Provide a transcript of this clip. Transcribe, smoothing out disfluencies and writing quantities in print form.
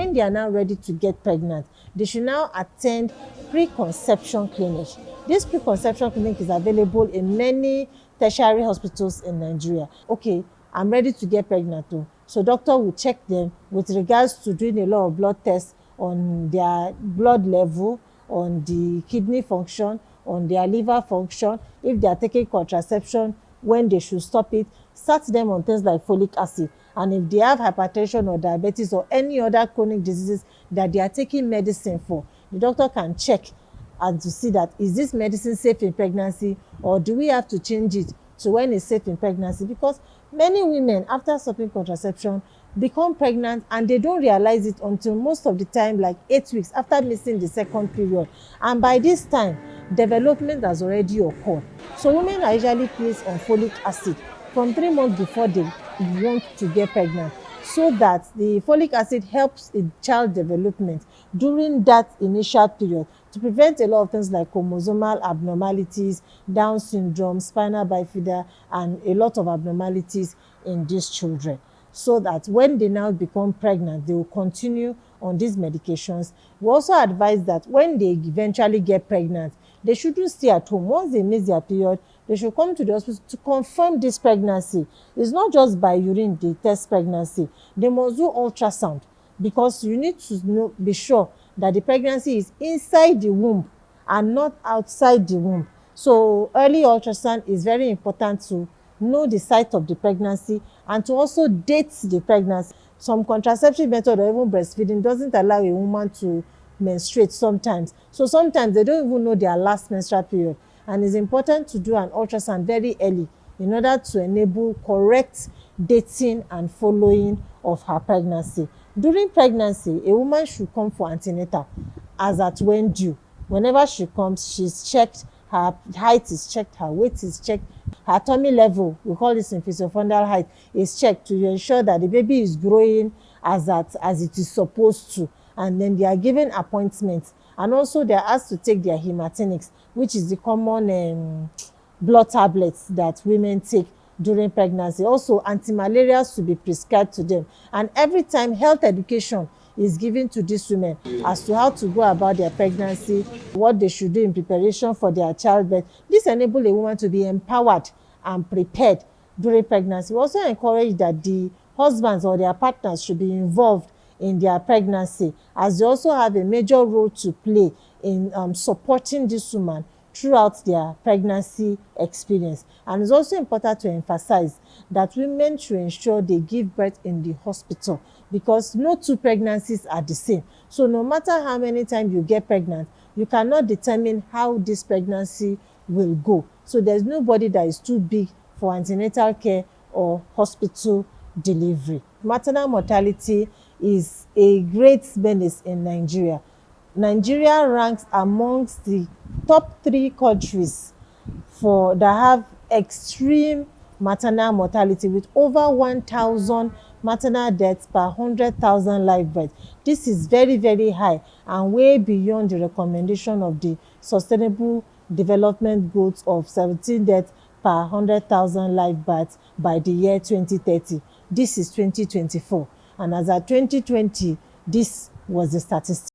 when they are now ready to get pregnant, they should now attend preconception clinic. This preconception clinic is available in many tertiary hospitals in Nigeria. Okay, I'm ready to get pregnant too. So doctor will check them with regards to doing a lot of blood tests on their blood level, on the kidney function, on their liver function, if they are taking contraception, when they should stop it, start them on things like folic acid. And if they have hypertension or diabetes or any other chronic diseases that they are taking medicine for, the doctor can check and to see that is this medicine safe in pregnancy, or do we have to change it to when it's safe in pregnancy? Because many women, after stopping contraception, become pregnant and they don't realize it until most of the time like 8 weeks after missing the second period, and by this time development has already occurred. So women are usually placed on folic acid from 3 months before they want to get pregnant, so that the folic acid helps in child development during that initial period to prevent a lot of things like chromosomal abnormalities, Down syndrome, spina bifida, and a lot of abnormalities in these children, so that when they now become pregnant, they will continue on these medications. We also advise that when they eventually get pregnant, they shouldn't stay at home. Once they miss their period, they should come to the hospital to confirm this pregnancy. It's not just by urine they test pregnancy. They must do ultrasound, because you need to be sure that the pregnancy is inside the womb and not outside the womb. So early ultrasound is very important to know the site of the pregnancy and to also date the pregnancy. Some contraceptive method or even breastfeeding doesn't allow a woman to menstruate sometimes. So sometimes they don't even know their last menstrual period. And it's important to do an ultrasound very early in order to enable correct dating and following of her pregnancy. During pregnancy, a woman should come for antenatal as at when due. Whenever she comes, she's checked, her height is checked, her weight is checked, her tummy level, we call this infusofundal height, is checked to ensure that the baby is growing as it is supposed to. And then they are given appointments, and also they are asked to take their hematinics, which is the common blood tablets that women take during pregnancy. Also, anti-malarials to be prescribed to them. And every time, health education is given to these women as to how to go about their pregnancy, what they should do in preparation for their childbirth. This enables a woman to be empowered and prepared during pregnancy. We also encourage that the husbands or their partners should be involved in their pregnancy, as they also have a major role to play in supporting this woman throughout their pregnancy experience. And it's also important to emphasize that women should ensure they give birth in the hospital, because no two pregnancies are the same. So no matter how many times you get pregnant, you cannot determine how this pregnancy will go. So there's nobody that is too big for antenatal care or hospital delivery. Maternal mortality is a great menace in Nigeria. Nigeria ranks amongst the top 3 countries that have extreme maternal mortality, with over 1,000 maternal deaths per 100,000 live births. This is very, very high and way beyond the recommendation of the Sustainable Development Goals of 17 deaths per 100,000 live births by the year 2030. This is 2024. And as at 2020, this was the statistic.